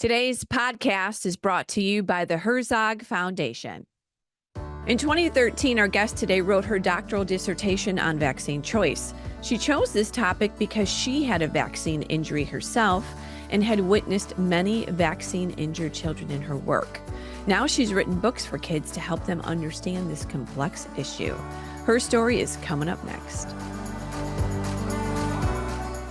Today's podcast is brought to you by the Herzog Foundation. In 2013, our guest today wrote her doctoral dissertation on vaccine choice. She chose this topic because she had a vaccine injury herself and had witnessed many vaccine-injured children in her work. Now she's written books for kids to help them understand this complex issue. Her story is coming up next.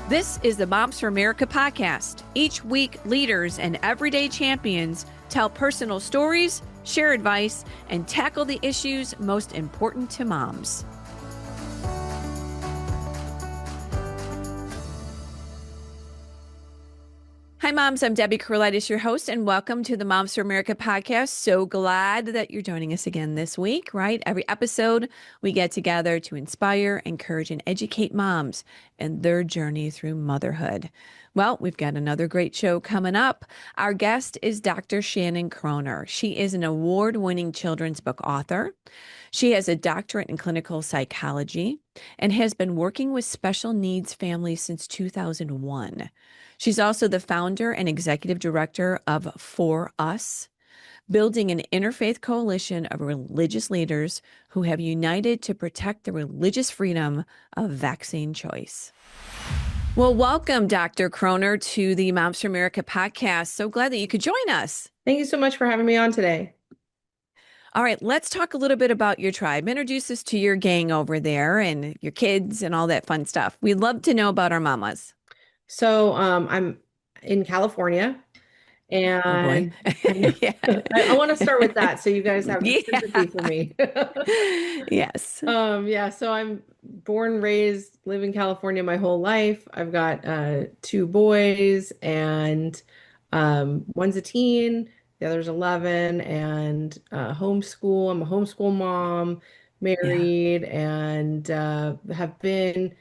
This is the Moms for America podcast. Each week, leaders and everyday champions tell personal stories, share advice, and tackle the issues most important to moms. Hi, moms. I'm Debbie Carolitis, your host, and welcome to the Moms for America podcast. So glad that you're joining us again this week, right? Every episode, we get together to inspire, encourage, and educate moms in their journey through motherhood. Well, we've got another great show coming up. Our guest is Dr. Shannon Kroner. She is an award-winning children's book author. She has a doctorate in clinical psychology and has been working with special needs families since 2001. She's also the founder and executive director of For Us, building an interfaith coalition of religious leaders who have united to protect the religious freedom of vaccine choice. Well, welcome, Dr. Kroner, to the Moms for America podcast. So glad that you could join us. Thank you so much for having me on today. All right, let's talk a little bit about your tribe. Introduce us to your gang over there and your kids and all that fun stuff. We'd love to know about our mamas. So I'm in California, and yeah. I want to start with that so you guys have sympathy for me. Yes. So I'm born, raised, live in California my whole life. I've got two boys, and one's a teen, the other's 11, and homeschool. I'm a homeschool mom, married, and have been,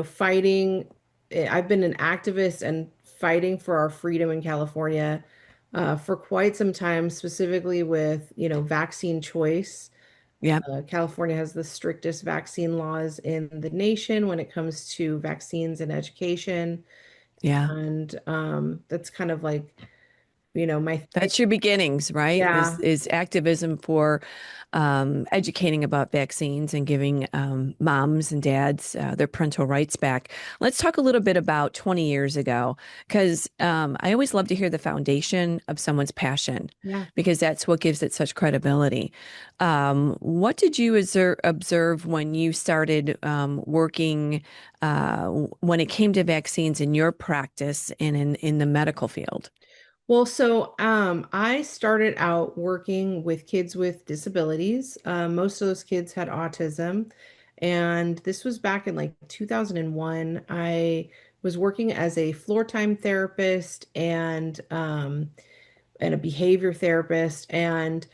fighting. I've been an activist and fighting for our freedom in California for quite some time, specifically with, vaccine choice. Yeah. California has the strictest vaccine laws in the nation when it comes to vaccines and education. Yeah. And that's kind of like, that's your beginnings, right? Yeah. Is activism for educating about vaccines and giving moms and dads their parental rights back. Let's talk a little bit about 20 years ago, because I always love to hear the foundation of someone's passion, because that's what gives it such credibility. What did you observe when you started working when it came to vaccines in your practice and in the medical field? Well, so I started out working with kids with disabilities. Most of those kids had autism. And this was back in like 2001. I was working as a floor time therapist and a behavior therapist. And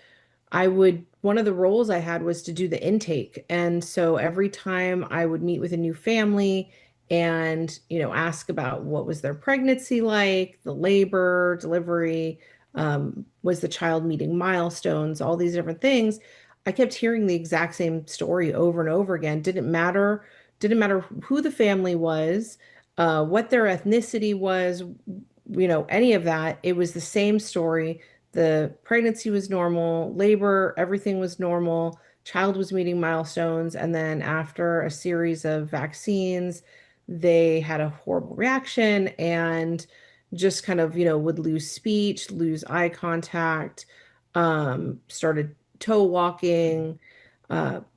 one of the roles I had was to do the intake. And so every time I would meet with a new family and, ask about what was their pregnancy like, the labor, delivery, was the child meeting milestones, all these different things. I kept hearing the exact same story over and over again. Didn't matter who the family was, what their ethnicity was, any of that. It was the same story. The pregnancy was normal, labor, everything was normal, child was meeting milestones. And then after a series of vaccines, they had a horrible reaction and just kind of, would lose speech, lose eye contact, started toe walking,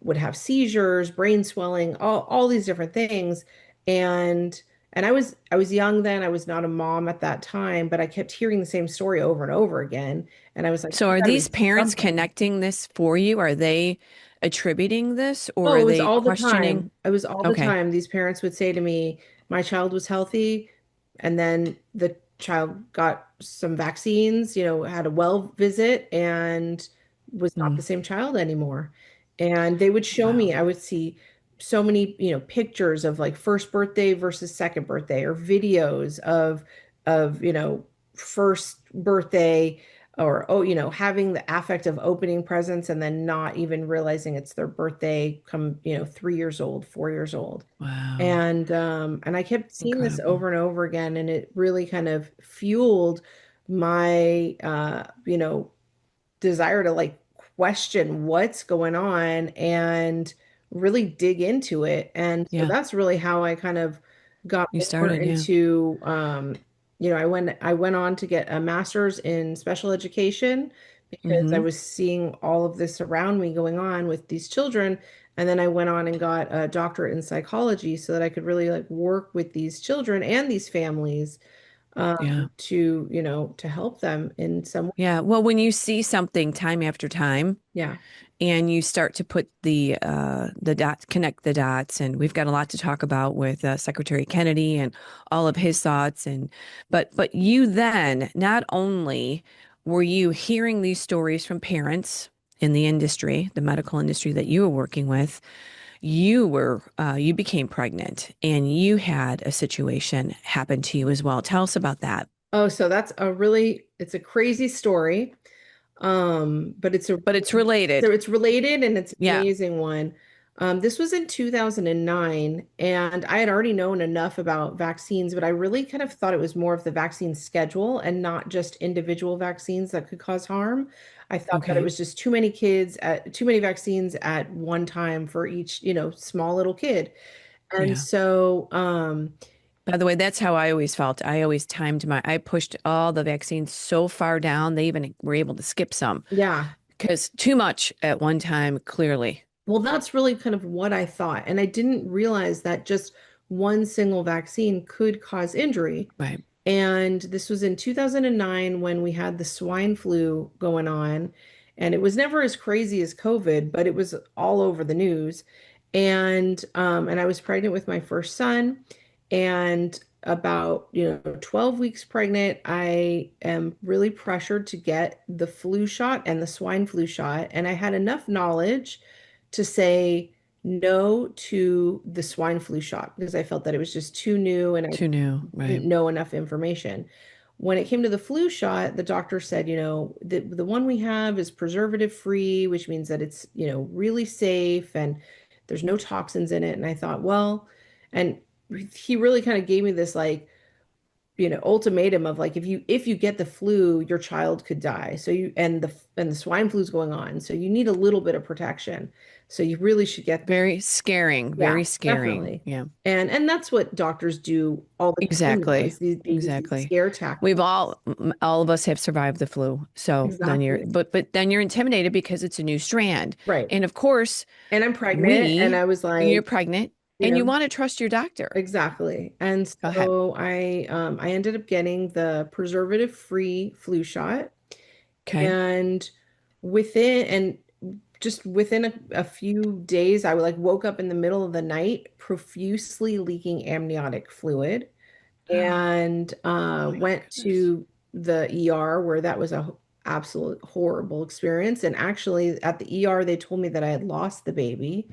would have seizures, brain swelling, all these different things. And I was young then. I was not a mom at that time, but I kept hearing the same story over and over again. And I was like, so are these parents connecting this for you? Are they attributing this, or it are was they all the questioning? time. It was all the time. These parents would say to me, my child was healthy, and then the child got some vaccines, had a well visit and was not the same child anymore. And they would show me, I would see so many, pictures of like first birthday versus second birthday, or videos of, first birthday, or having the affect of opening presents and then not even realizing it's their birthday come 3 years old, 4 years old. Wow. And I kept seeing this over and over again, and it really kind of fueled my desire to like question what's going on and really dig into it. And so Yeah. that's really how I kind of got You more started. Yeah. into I went on to get a master's in special education because I Mm-hmm. was seeing all of this around me going on with these children. And then I went on and got a doctorate in psychology so that I could really like work with these children and these families Yeah. to help them in some way. Yeah. Well, when you see something time after time, Yeah. and you start to put the dots, connect the dots, and we've got a lot to talk about with Secretary Kennedy and all of his thoughts, and but you then not only were you hearing these stories from parents in the industry, the medical industry that you were working with, you became pregnant and you had a situation happen to you as well. Tell us about that. Oh, so it's a crazy story. But But it's related. it's related and it's an Yeah. amazing one. This was in 2009, and I had already known enough about vaccines, but I really kind of thought it was more of the vaccine schedule and not just individual vaccines that could cause harm. I thought that it Okay. was just too many vaccines at one time for each, small little kid. And Yeah. so, By the way, that's how I always felt. I pushed all the vaccines so far down, they even were able to skip some yeah. because too much at one time, clearly. Well, that's really kind of what I thought. And I didn't realize that just one single vaccine could cause injury. Right. And this was in 2009 when we had the swine flu going on. And it was never as crazy as COVID, but it was all over the news. And I was pregnant with my first son. And about, 12 weeks pregnant, I am really pressured to get the flu shot and the swine flu shot. And I had enough knowledge to say no to the swine flu shot because I felt that it was just too new and I Too new. didn't Right. know enough information. When it came to the flu shot, the doctor said, the one we have is preservative free, which means that it's, really safe and there's no toxins in it. And I thought, well, and he really kind of gave me this like, ultimatum of like if you get the flu, your child could die. So and the swine flu is going on. So you need a little bit of protection. So you really should get Very scaring. yeah, Very scaring. definitely. Yeah. And that's what doctors do all the time now Exactly. is they use these Exactly. scare tactics. All of us have survived the flu. So then Exactly. but then you're intimidated because it's a new strand. Right. And of course, And I'm pregnant and we, I was you're like, pregnant you and you know, want to trust your doctor. exactly. And Go ahead. so I ended up getting the preservative-free flu shot Okay. and and just within a few days I like woke up in the middle of the night profusely leaking amniotic fluid and Oh my went goodness. to the ER where that was a absolute horrible experience. And actually, at the ER, they told me that I had lost the baby.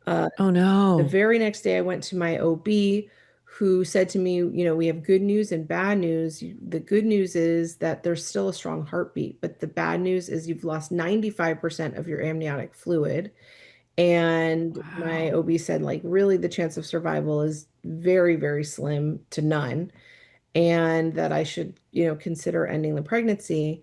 Uh, Oh the no. very next day, I went to my OB, who said to me, we have good news and bad news. The good news is that there's still a strong heartbeat, but the bad news is you've lost 95% of your amniotic fluid. And my Wow. OB said, like, really, the chance of survival is very, very slim to none and that I should, consider ending the pregnancy.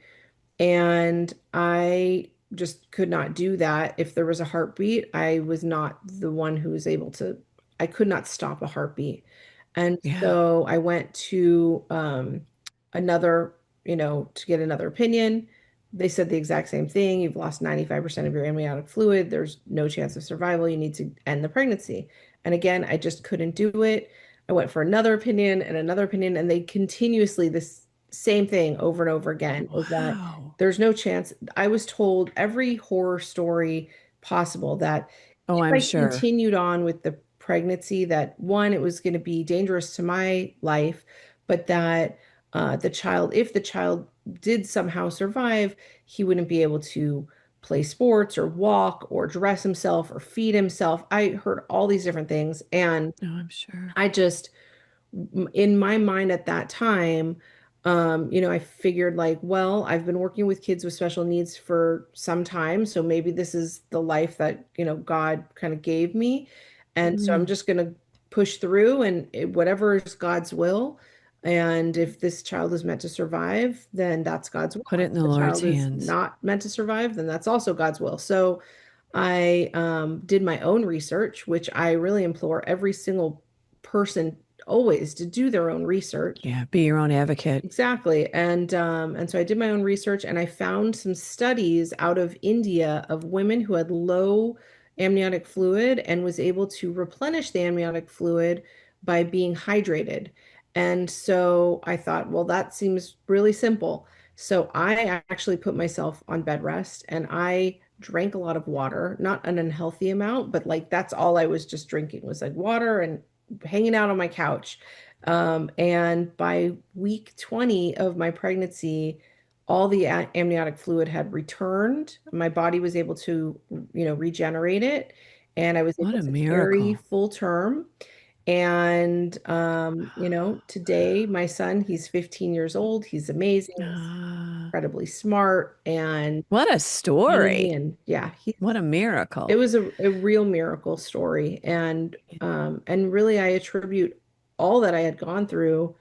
And I just could not do that. If there was a heartbeat, I was not the one who was able to, I could not stop a heartbeat. And Yeah. so I went to another, to get another opinion. They said the exact same thing. You've lost 95% of your amniotic fluid. There's no chance of survival. You need to end the pregnancy. And again, I just couldn't do it. I went for another opinion, and they continuously this same thing over and over again is that Wow. there's no chance. I was told every horror story possible that Oh, if I'm I sure. continued on with the pregnancy, that one, it was going to be dangerous to my life, but that if the child did somehow survive, he wouldn't be able to play sports or walk or dress himself or feed himself. I heard all these different things. And Oh, I'm sure. I just, in my mind at that time, I figured like, well, I've been working with kids with special needs for some time, so maybe this is the life that, God kind of gave me. And so I'm Mm. just going to push through and whatever is God's will. And if this child is meant to survive, then that's God's will. Put it in If the the Lord's child is hands. not meant to survive, then that's also God's will. So I did my own research, which I really implore every single person always to do their own research. Yeah, be your own advocate. Exactly. And so I did my own research and I found some studies out of India of women who had low amniotic fluid and was able to replenish the amniotic fluid by being hydrated. And so I thought, well, that seems really simple. So I actually put myself on bed rest and I drank a lot of water, not an unhealthy amount, but like that's all I was just drinking was like water and hanging out on my couch. And by week 20 of my pregnancy, all the amniotic fluid had returned. My body was able to, regenerate it, and I was What able a to carry miracle. full term. And today my son, he's 15 years old. He's amazing. He's Ah, incredibly smart and what a funny, story. and yeah, What a it miracle. was a real miracle story, and really I attribute all that I had gone through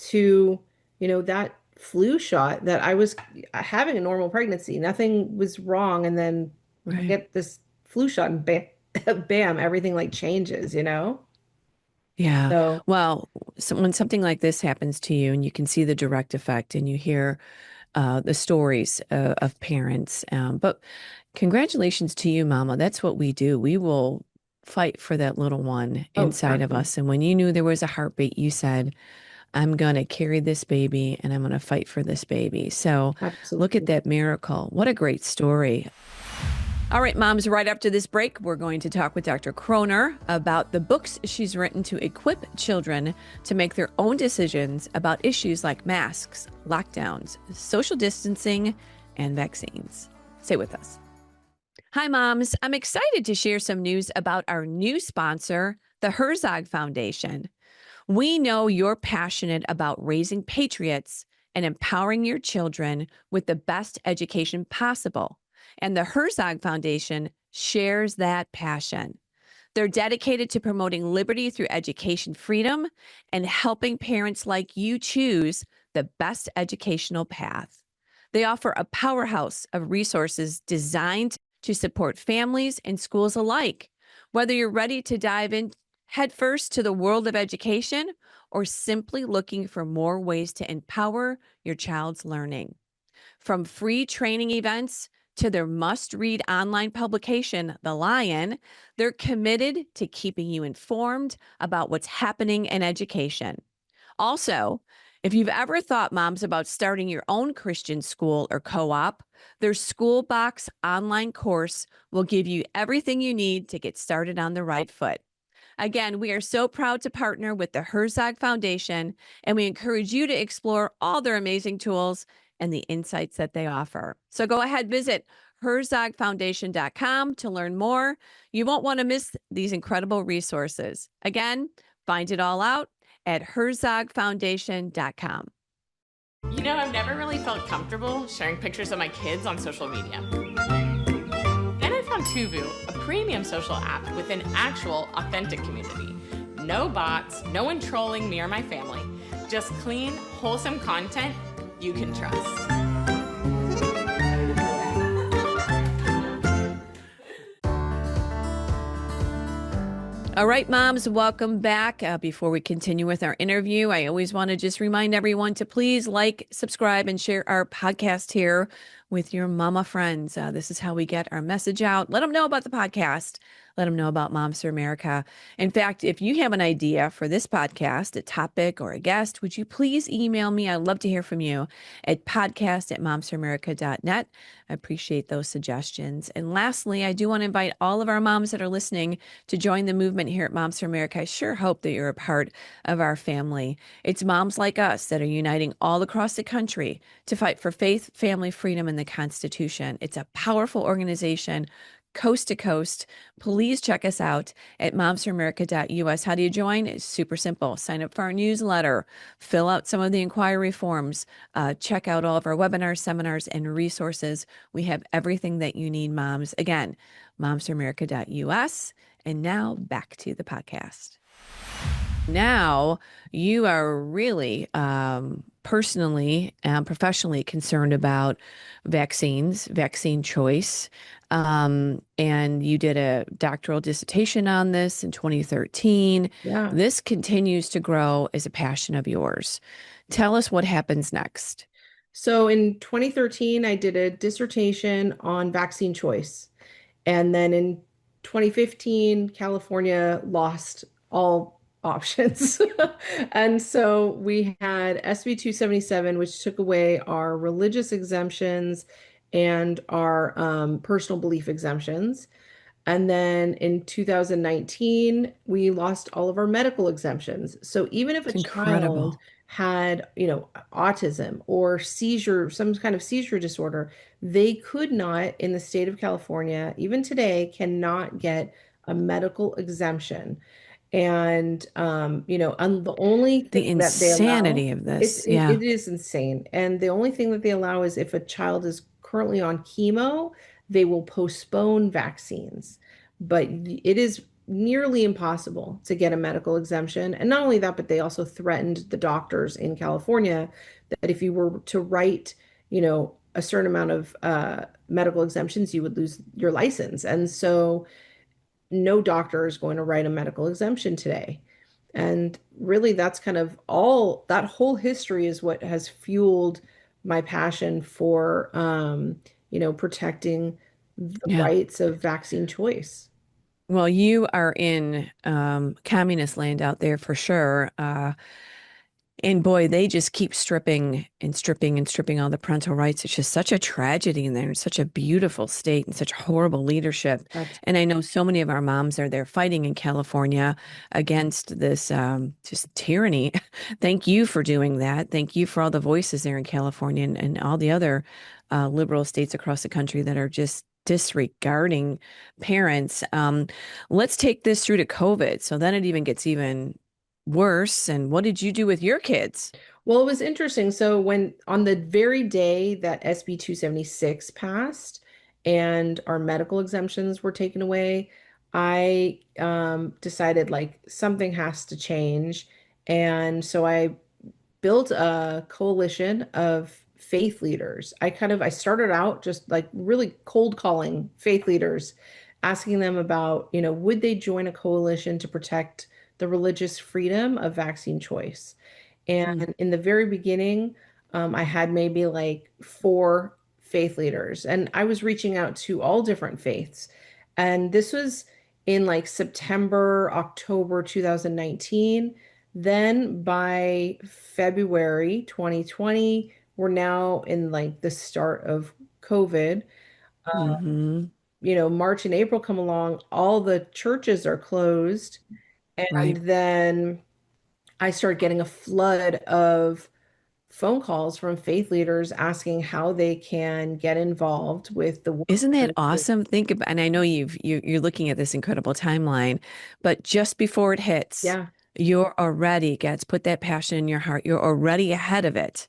to, that flu shot that I was having a normal pregnancy. Nothing was wrong, and then I Right. get this flu shot and bam, bam, everything like changes. Yeah. So Well, so when something like this happens to you and you can see the direct effect and you hear the stories of parents. But congratulations to you, Mama. That's what we do. We will fight for that little one oh, inside of exactly. us. And when you knew there was a heartbeat, you said, I'm going to carry this baby and I'm going to fight for this baby. So look at Absolutely. that miracle. What a great story. All right, moms, right after this break, we're going to talk with Dr. Kroner about the books she's written to equip children to make their own decisions about issues like masks, lockdowns, social distancing, and vaccines. Stay with us. Hi, moms. I'm excited to share some news about our new sponsor, the Herzog Foundation. We know you're passionate about raising patriots and empowering your children with the best education possible. And the Herzog Foundation shares that passion. They're dedicated to promoting liberty through education freedom and helping parents like you choose the best educational path. They offer a powerhouse of resources designed to support families and schools alike. Whether you're ready to dive in headfirst to the world of education or simply looking for more ways to empower your child's learning. From free training events to their must read online publication, The Lion, they're committed to keeping you informed about what's happening in education. Also, if you've ever thought, moms, about starting your own Christian school or co op, their School Box online course will give you everything you need to get started on the right foot. Again, we are so proud to partner with the Herzog Foundation, and we encourage you to explore all their amazing tools and the insights that they offer. So go ahead, visit herzogfoundation.com to learn more. You won't want to miss these incredible resources. Again, find it all out at herzogfoundation.com. You know, I've never really felt comfortable sharing pictures of my kids on social media. Then I found Tuvu, a premium social app with an actual, authentic community. No bots, no one trolling me or my family. Just clean, wholesome content you can trust. All right, moms, welcome back. Before we continue with our interview, I always want to just remind everyone to please like, subscribe, and share our podcast here with your mama friends. This is how we get our message out. Let them know about the podcast. Let them know about Moms for America. In fact, if you have an idea for this podcast, a topic or a guest, would you please email me? I'd love to hear from you at podcast@momsforamerica.net. I appreciate those suggestions. And lastly, I do want to invite all of our moms that are listening to join the movement here at Moms for America. I sure hope that you're a part of our family. It's moms like us that are uniting all across the country to fight for faith, family, freedom, and the Constitution. It's a powerful organization, coast to coast. Please check us out at momsforamerica.us. How do you join? It's super simple. Sign up for our newsletter, fill out some of the inquiry forms, check out all of our webinars, seminars, and resources. We have everything that you need, moms. Again, momsforamerica.us. And now back to the podcast. Now you are really personally and professionally concerned about vaccines, vaccine choice. And you did a doctoral dissertation on this in 2013. Yeah. This continues to grow as a passion of yours. Tell us what happens next. So in 2013, I did a dissertation on vaccine choice. And then in 2015, California lost all options. And so we had SB 277, which took away our religious exemptions and our personal belief exemptions. And then in 2019, we lost all of our medical exemptions. So even if a It's child incredible. had, autism or seizure, some kind of seizure disorder, they could not, in the state of California, even today, cannot get a medical exemption. And the only The thing that they allow, insanity of it's this. it, Yeah. it is insane. And the only thing that they allow is if a child is currently on chemo, they will postpone vaccines. But it is nearly impossible to get a medical exemption. And not only that, but they also threatened the doctors in California that if you were to write, a certain amount of medical exemptions, you would lose your license. And so no doctor is going to write a medical exemption today. And really, that's kind of all that whole history is what has fueled my passion for, protecting the Yeah. rights of vaccine choice. Well, you are in communist land out there for sure. And boy, they just keep stripping and stripping and stripping all the parental rights. It's just such a tragedy in there. It's such a beautiful state and such horrible leadership. That's And I know so many of our moms are there fighting in California against this just tyranny. Thank you for doing that. Thank you for all the voices there in California and all the other liberal states across the country that are just disregarding parents. Let's take this through to COVID. So then it even gets even worse. And what did you do with your kids? Well, it was interesting. So when on the very day that SB 276 passed and our medical exemptions were taken away, I decided like something has to change. And so I built a coalition of faith leaders. I started out just like really cold calling faith leaders, asking them about, would they join a coalition to protect the religious freedom of vaccine choice? Mm. And in the very beginning, I had maybe like four faith leaders, and I was reaching out to all different faiths. And this was in like September, October 2019. Then by February 2020, we're now in like the start of COVID. Hmm. March and April come along, all the churches are closed. And Right. then I started getting a flood of phone calls from faith leaders asking how they can get involved with the work. Isn't that awesome? Think about, and I know you're looking at this incredible timeline, but just before it hits, Yeah, you're already, gets put that passion in your heart. You're already ahead of it.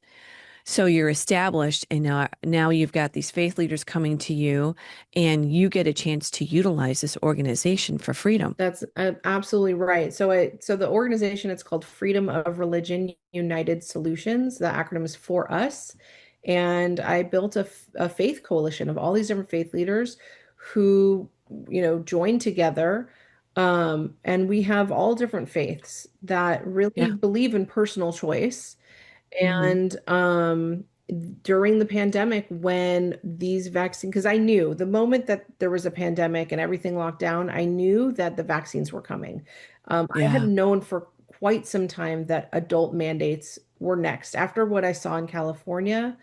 So you're established, and now you've got these faith leaders coming to you, and you get a chance to utilize this organization for freedom. that's absolutely right. So the organization, it's called Freedom of Religion United Solutions. The acronym is for us. And I built a faith coalition of all these different faith leaders who, joined together. And we have all different faiths that really Yeah. believe in personal choice. Hmm. And during the pandemic, when these vaccines, because I knew the moment that there was a pandemic and everything locked down, I knew that the vaccines were coming. I had Yeah. known for quite some time that adult mandates were next. After what I saw in California,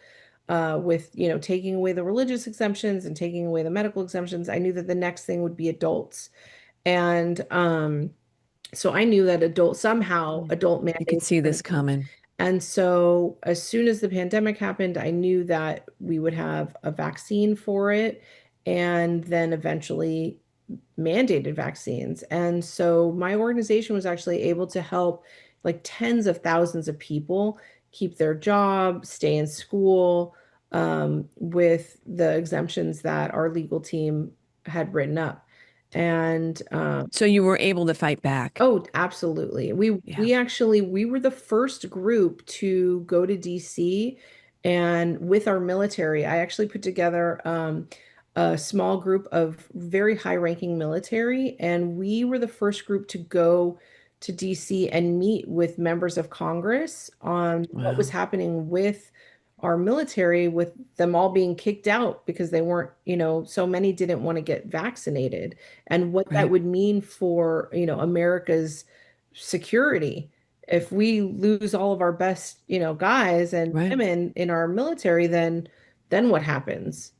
with taking away the religious exemptions and taking away the medical exemptions, I knew that the next thing would be adults. And so I knew that somehow Mm. adult You could mandates see were going this to come. coming. And so, as soon as the pandemic happened, I knew that we would have a vaccine for it and then eventually mandated vaccines. And so, my organization was actually able to help like tens of thousands of people keep their job, stay in school, with the exemptions that our legal team had written up. And So you were able to fight back. oh, absolutely. Yeah. We actually we were the first group to go to DC, and with our military, I actually put together a small group of very high-ranking military, and we were the first group to go to DC and meet with members of Congress on what was Wow. happening with our military, with them all being kicked out because they weren't, so many didn't want to get vaccinated, and what that Right. would mean for, America's security. If we lose all of our best, guys and Right. women in our military, then what happens?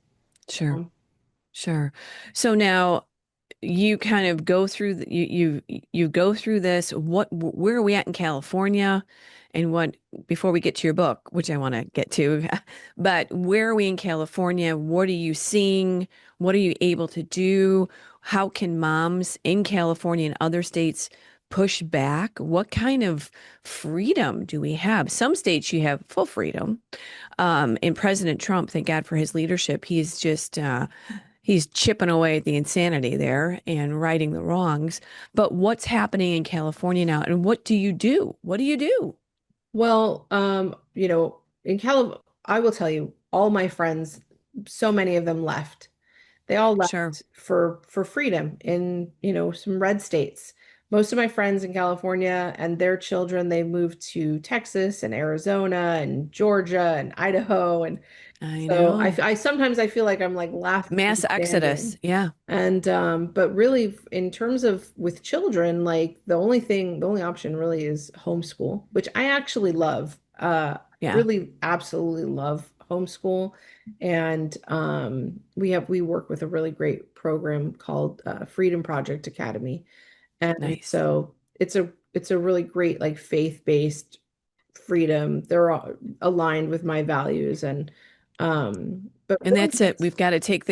Sure. Sure. So now you kind of go through you go through this. Where are we at in California? And what before we get to your book, which I want to get to, but where are we in California? What are you seeing? What are you able to do? How can moms in California and other states push back? What kind of freedom do we have? Some states you have full freedom. And President Trump, thank God for his leadership, he's chipping away at the insanity there and righting the wrongs. But what's happening in California now, and what do you do? What do you do? Well, in I will tell you, all my friends, so many of them left. They all Sure. left for freedom in, some red states. Most of my friends in California and their children, they moved to Texas and Arizona and Georgia and Idaho. And I so know. I sometimes I feel like I'm like laughing Mass and exodus. standing. Yeah. And but really in terms of with children, like the only option really is homeschool, which I actually love. Yeah. Really absolutely love homeschool. And we work with a really great program called Freedom Project Academy. And Nice. so it's a really great like faith-based freedom. They're all aligned with my values, and but And really that's it. We've got to take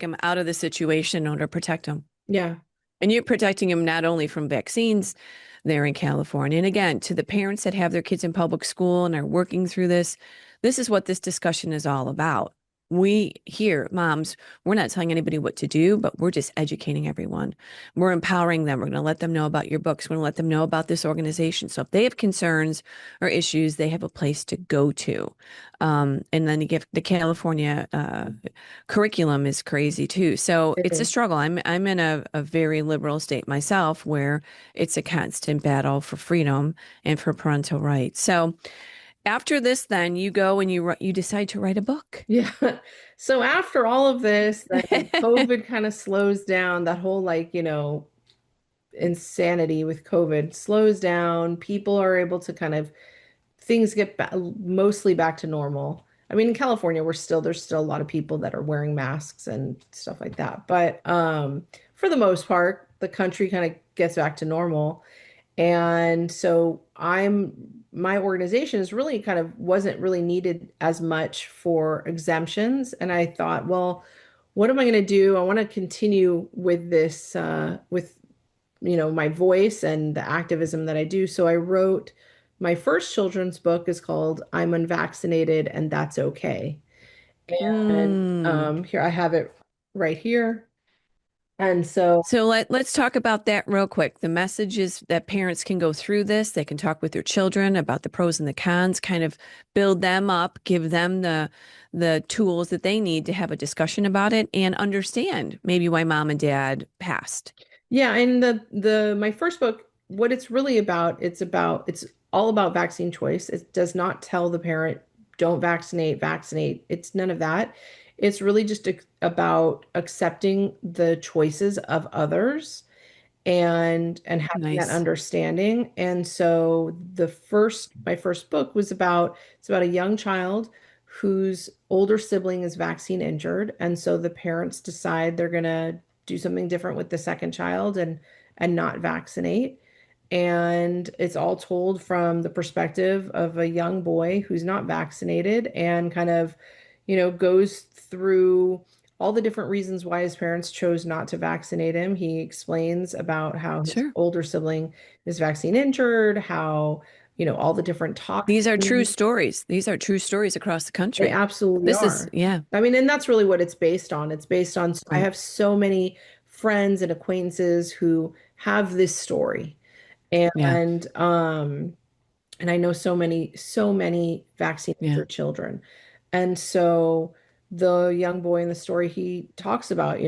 them out of the situation in order to protect them. yeah. And you're protecting them not only from vaccines there in California. And again, to the parents that have their kids in public school and are working through this is what this discussion is all about. We here, moms, we're not telling anybody what to do, but we're just educating everyone. We're empowering them. We're going to let them know about your books. We're going to let them know about this organization. So if they have concerns or issues, they have a place to go to. And then the California curriculum is crazy too. So It it's a is. struggle. I'm in a very liberal state myself where it's a constant battle for freedom and for parental rights. So after this, then you go and you decide to write a book. Yeah. So after all of this, then COVID kind of slows down that whole like, insanity with COVID slows down. People are able to kind of things get mostly back to normal. I mean, in California, there's still a lot of people that are wearing masks and stuff like that. But for the most part, the country kind of gets back to normal. And so my organization is really kind of wasn't really needed as much for exemptions. And I thought, well, what am I going to do? I want to continue with this, with, my voice and the activism that I do. So I wrote my first children's book is called I'm Unvaccinated and That's Okay. And Mm. here I have it right here. And so, So let's talk about that real quick. The message is that parents can go through this. They can talk with their children about the pros and the cons, kind of build them up, give them the tools that they need to have a discussion about it and understand maybe why mom and dad passed. yeah, and the my first book, what it's really about, it's all about vaccine choice. It does not tell the parent, don't vaccinate, vaccinate. It's none of that. It's really just about accepting the choices of others and having that Nice. understanding. And so my first book was about it's about a young child whose older sibling is vaccine injured, and so the parents decide they're gonna do something different with the second child and not vaccinate. And it's all told from the perspective of a young boy who's not vaccinated and kind of, goes through all the different reasons why his parents chose not to vaccinate him. He explains about how his Sure. older sibling is vaccine injured, how, all the different These are true toxins. stories. These are true stories across the They country. absolutely This is, are. yeah. I mean, and that's really what it's based on. It's based on, I Right. have so many friends and acquaintances who have this story. Yeah. And and I know so many vaccines Yeah. for children. And so the young boy in the story, he talks about,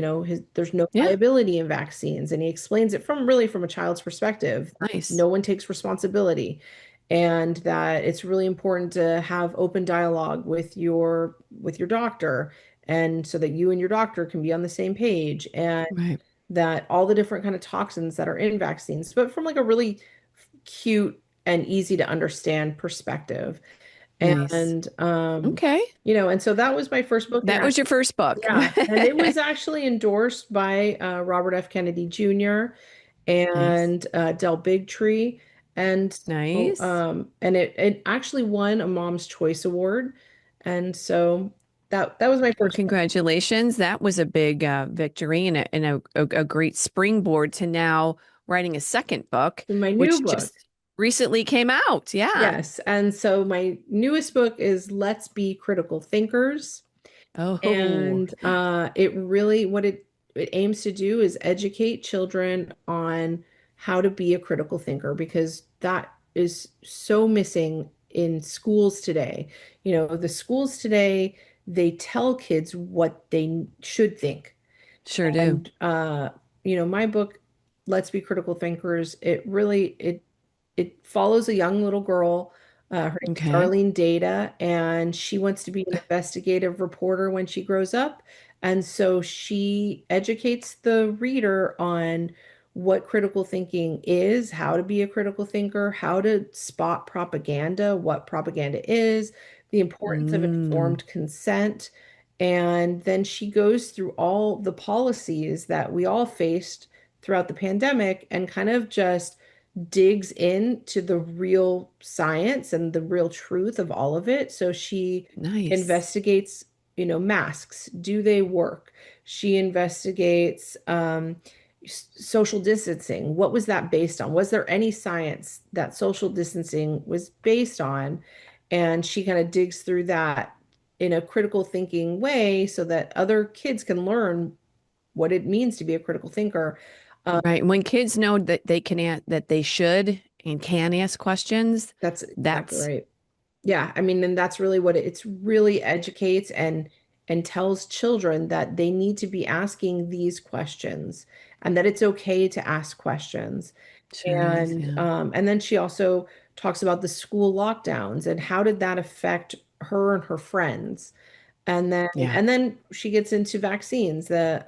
there's no Yeah. liability in vaccines, and he explains it from a child's perspective. Nice. No one takes responsibility, and that it's really important to have open dialogue with your doctor, and so that you and your doctor can be on the same page, and Right. that all the different kind of toxins that are in vaccines, but from like a really cute and easy to understand perspective. Nice. And Okay. and so that was my first book. That was your first book. Yeah, and it was actually endorsed by Robert F. Kennedy Jr. Nice. and Del Bigtree, and so, Nice. and it actually won a Mom's Choice Award, and so that was my Well, first book. congratulations. That was a big victory and a great springboard to now writing a second book, My new which book. just recently came out. Yeah. Yes, and so my newest book is Let's Be Critical Thinkers. Oh, And it really, what it aims to do is educate children on how to be a critical thinker, because that is so missing in schools today. The schools today, they tell kids what they should think. sure do. And my book, Let's Be Critical Thinkers, it follows a young little girl. Her name is Okay. Darlene Data, and she wants to be an investigative reporter when she grows up. And so she educates the reader on what critical thinking is, how to be a critical thinker, how to spot propaganda, what propaganda is, the importance of Mm, informed consent. And then she goes through all the policies that we all faced throughout the pandemic and kind of just digs into the real science and the real truth of all of it. So she nice. investigates, masks. Do they work? She investigates social distancing. What was that based on? Was there any science that social distancing was based on? And she kind of digs through that in a critical thinking way so that other kids can learn what it means to be a critical thinker. Right. When kids know that that they should and can ask questions, That's exactly that's right. Yeah, I mean, and that's really what it's really educates and tells children that they need to be asking these questions and that it's okay to ask questions. sure is. Yeah. And then she also talks about the school lockdowns and how did that affect her and her friends. And then Yeah. she gets into vaccines, the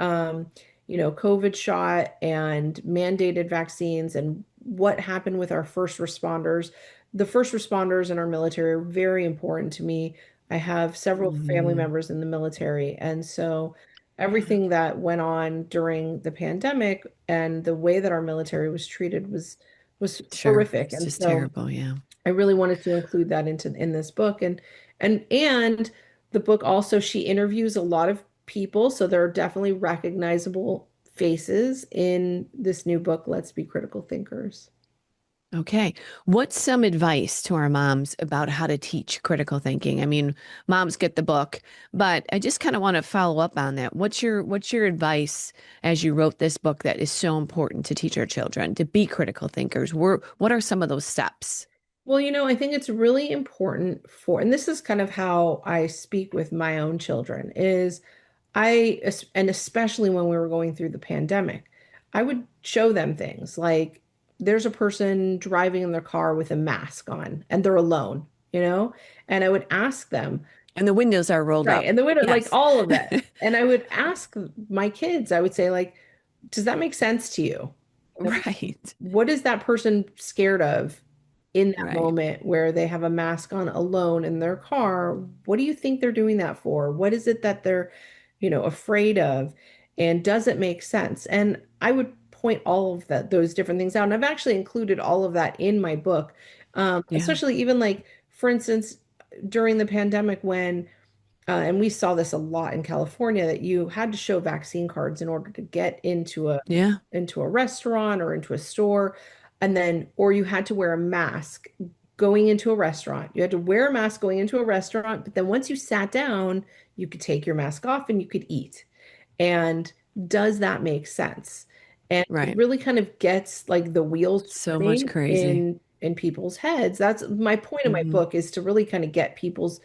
COVID shot and mandated vaccines and what happened with our first responders. The first responders in our military are very important to me. I have several family Mhm. members in the military, and so Yeah. everything that went on during the pandemic and the way that our military was treated was Sure. horrific. It's And just so terrible. Yeah. I really wanted to include that in this book, and the book also, she interviews a lot of people, so there are definitely recognizable faces in this new book, Let's Be Critical Thinkers. Okay. What's some advice to our moms about how to teach critical thinking? I mean, moms get the book, but I just kind of want to follow up on that. What's your advice as you wrote this book that is so important to teach our children to be critical thinkers? What are some of those steps? Well, I think it's really important and this is kind of how I speak with my own children, is and especially when we were going through the pandemic, I would show them things like there's a person driving in their car with a mask on and they're alone, and I would ask them, And the windows are rolled right, up. and the window, like Yes. all of that. And I would ask my kids, I would say, like, does that make sense to you? Right. What is that person scared of in that Right. moment where they have a mask on alone in their car? What do you think they're doing that for? What is it that they're, afraid of? And does it make sense? And I would point all of those different things out. And I've actually included all of that in my book. Yeah. Especially even like, for instance, during the pandemic when and we saw this a lot in California, that you had to show vaccine cards in order to get Yeah. into a restaurant or into a store, and then or you had to wear a mask going into a restaurant. You had to wear a mask going into a restaurant, but then once you sat down, you could take your mask off and you could eat. And does that make sense? And it Right. really kind of gets like the wheels So much turning crazy. in people's heads. That's my point in my Hmm. book, is to really kind of get people's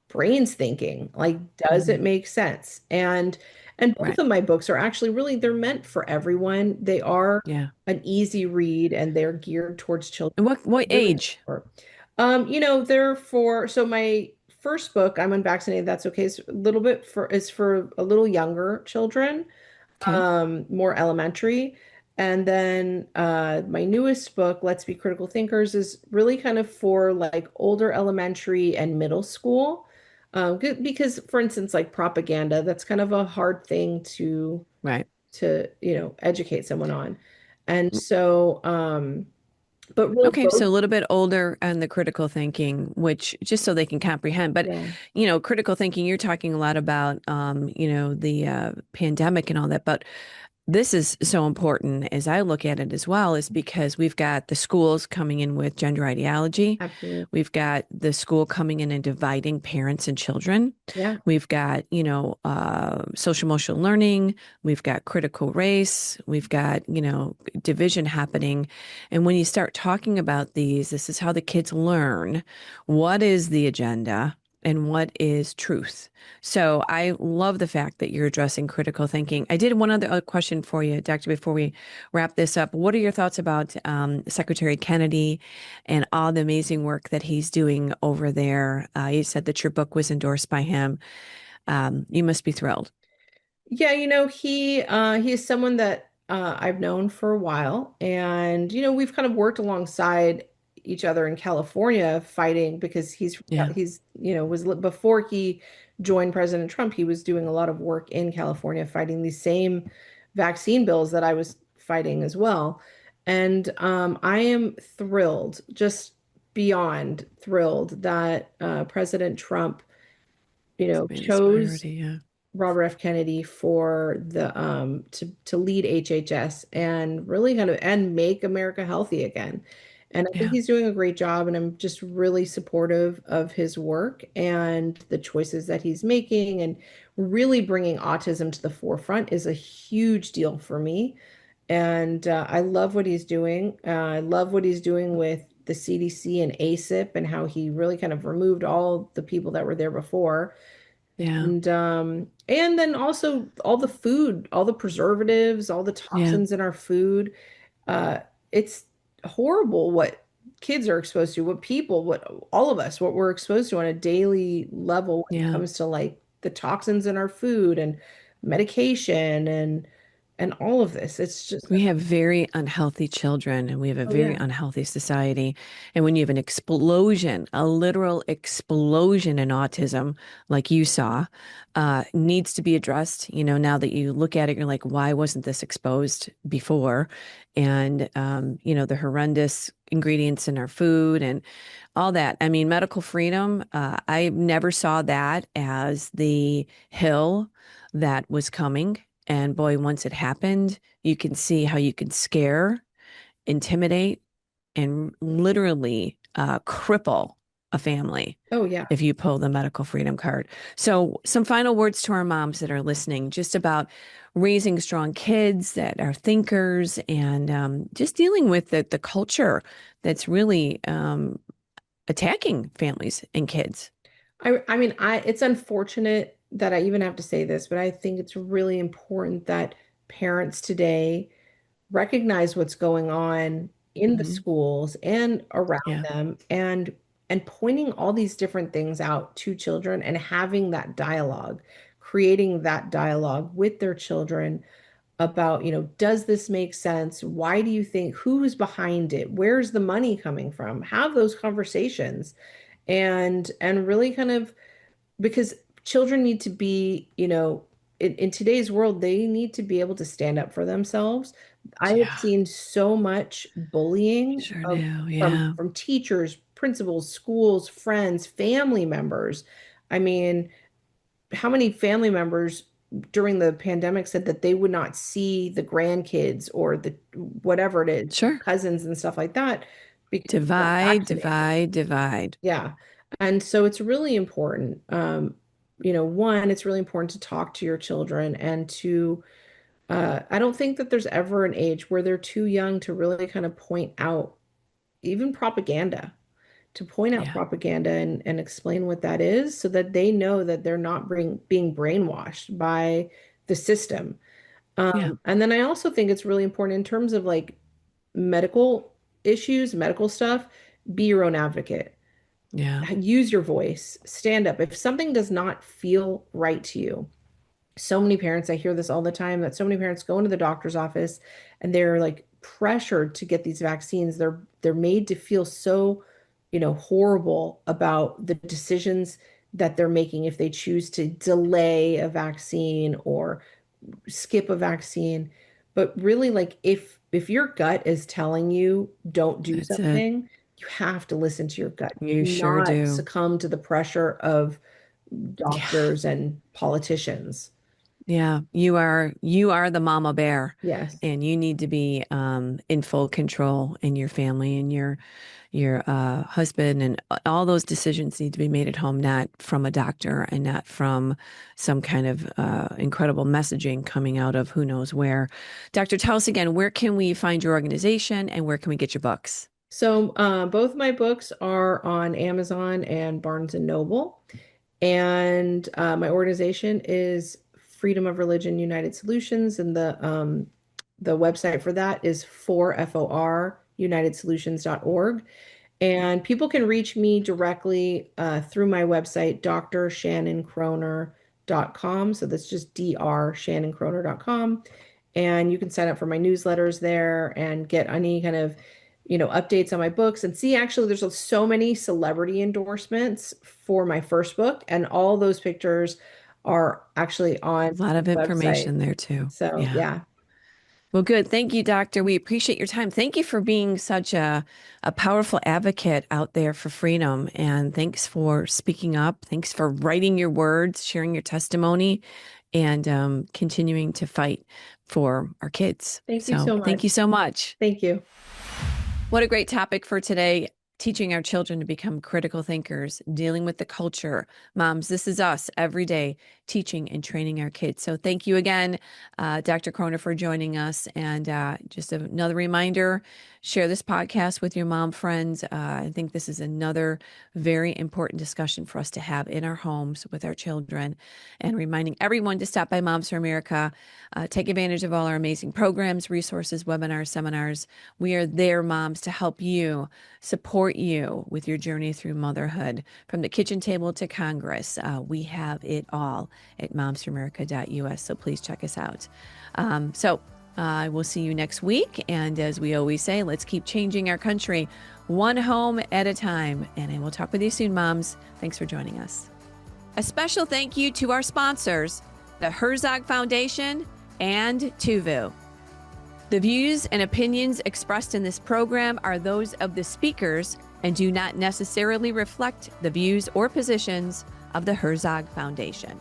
brains thinking. Like, does it Hmm. make sense? And both Right. of my books are actually really, they're meant for everyone. They are Yeah. an easy read and they're geared towards children. And what Really age? for. They're for, so my first book, I'm Unvaccinated, That's Okay, is a little bit for, is for a little younger children, Okay. more elementary. And then my newest book, Let's Be Critical Thinkers, is really kind of for like older elementary and middle school. Because, for instance, like propaganda, that's kind of a hard thing Right. educate someone on. And so, but really Okay, so both, a little bit older on the critical thinking, which just so they can comprehend. But, yeah. critical thinking, you're talking a lot about, the pandemic and all that. But this is so important as I look at it as well, is because we've got the schools coming in with gender ideology. Absolutely. We've got the school coming in and dividing parents and children. Yeah. We've got, social emotional learning. We've got critical race. We've got, division happening. And when you start talking about these, this is how the kids learn what is the agenda and what is truth. So I love the fact that you're addressing critical thinking. I did one other question for you, Doctor, before we wrap this up. What are your thoughts about Secretary Kennedy and all the amazing work that he's doing over there? You said that your book was endorsed by him. You must be thrilled. Yeah, he is someone that I've known for a while, and we've kind of worked alongside each other in California fighting, because Yeah. he's before he joined President Trump, he was doing a lot of work in California fighting these same vaccine bills that I was fighting as well. And I am thrilled, just beyond thrilled, that President Trump, It's made his chose priority. Yeah. Robert F. Kennedy for the to lead HHS and really kind of and make America healthy again. And I think Yeah. he's doing a great job, and I'm just really supportive of his work and the choices that he's making, and really bringing autism to the forefront is a huge deal for me. And I love what he's doing. I love what he's doing with the CDC and ACIP, and how he really kind of removed all the people that were there before, Yeah. and then also all the food, all the preservatives, all the Yeah. toxins in our food. Uh, it's horrible what kids are exposed to, what all of us, what we're exposed to on a daily level when it Yeah. comes to like the toxins in our food and medication and all of this. It's just, We have very unhealthy children and we have a oh very yeah. unhealthy society. And when you have an explosion, a literal explosion in autism, like you saw, needs to be addressed. Now that you look at it, you're like, why wasn't this exposed before? And, the horrendous ingredients in our food and all that. I mean, medical freedom, I never saw that as the hill that was coming. And boy, once it happened, you can see how you can scare, intimidate, and literally cripple a family Oh yeah. if you pull the medical freedom card. So, some final words to our moms that are listening, just about raising strong kids that are thinkers and just dealing with the culture that's really attacking families and kids. I mean, it's unfortunate that I even have to say this, but I think it's really important that parents today recognize what's going on in the Hmm. schools and around Yeah. them, and pointing all these different things out to children, and having that dialogue, creating that dialogue with their children about, does this make sense? Why do you think, who's behind it? Where's the money coming from? Have those conversations, and really kind of, because children need to be, in today's world, they need to be able to stand up for themselves. I have Yeah. seen so much bullying Sure do. from Yeah. teachers, principals, schools, friends, family members. I mean, how many family members during the pandemic said that they would not see the grandkids or the whatever it is, Sure. cousins and stuff like that, because they're not Divide, vaccinated. divide, divide. Yeah. And so it's really important. one, it's really important to talk to your children and to, I don't think that there's ever an age where they're too young to really kind of point out even propaganda, to point out Yeah. propaganda and explain what that is so that they know that they're not being brainwashed by the system. Yeah. And then I also think it's really important in terms of like medical issues, medical stuff, be your own advocate. Yeah. Use your voice, stand up. If something does not feel right to you, so many parents, I hear this all the time, that so many parents go into the doctor's office and they're like pressured to get these vaccines. They're made to feel so, horrible about the decisions that they're making if they choose to delay a vaccine or skip a vaccine. But really, like if your gut is telling you don't do That's it. something, you have to listen to your gut. You Do sure not do. succumb to the pressure of Yeah. doctors and politicians. Yeah, you are the mama bear, Yes. and you need to be in full control in your family and your husband, and all those decisions need to be made at home, not from a doctor and not from some kind of incredible messaging coming out of who knows where. Doctor, tell us again, where can we find your organization and where can we get your books? So both my books are on Amazon and Barnes and Noble. And my organization is Freedom of Religion United Solutions, and the website for that is FOR UnitedSolutions.org. And people can reach me directly through my website, drshannonkroner.com. So that's just drshannonkroner.com. And you can sign up for my newsletters there and get any kind of updates on my books, and see, actually there's so many celebrity endorsements for my first book, and all those pictures are actually on A lot of the website. information there too. So Yeah. yeah. Well, good. Thank you, doctor. We appreciate your time. Thank you for being such a powerful advocate out there for freedom. And thanks for speaking up. Thanks for writing your words, sharing your testimony, and continuing to fight for our kids. Thank you so Thank much. you so much. Thank you. What a great topic for today. Teaching our children to become critical thinkers, dealing with the culture. Moms, this is us every day, teaching and training our kids. So thank you again, Dr. Kroner, for joining us. And just another reminder, share this podcast with your mom friends. I think this is another very important discussion for us to have in our homes with our children, and reminding everyone to stop by Moms for America. Take advantage of all our amazing programs, resources, webinars, seminars. We are there, moms, to help you, support you with your journey through motherhood. From the kitchen table to Congress, we have it all at momsforamerica.us. So please check us out. I will see you next week. And as we always say, let's keep changing our country one home at a time. And I will talk with you soon, moms. Thanks for joining us. A special thank you to our sponsors, the Herzog Foundation and Tuvu. The views and opinions expressed in this program are those of the speakers and do not necessarily reflect the views or positions of the Herzog Foundation.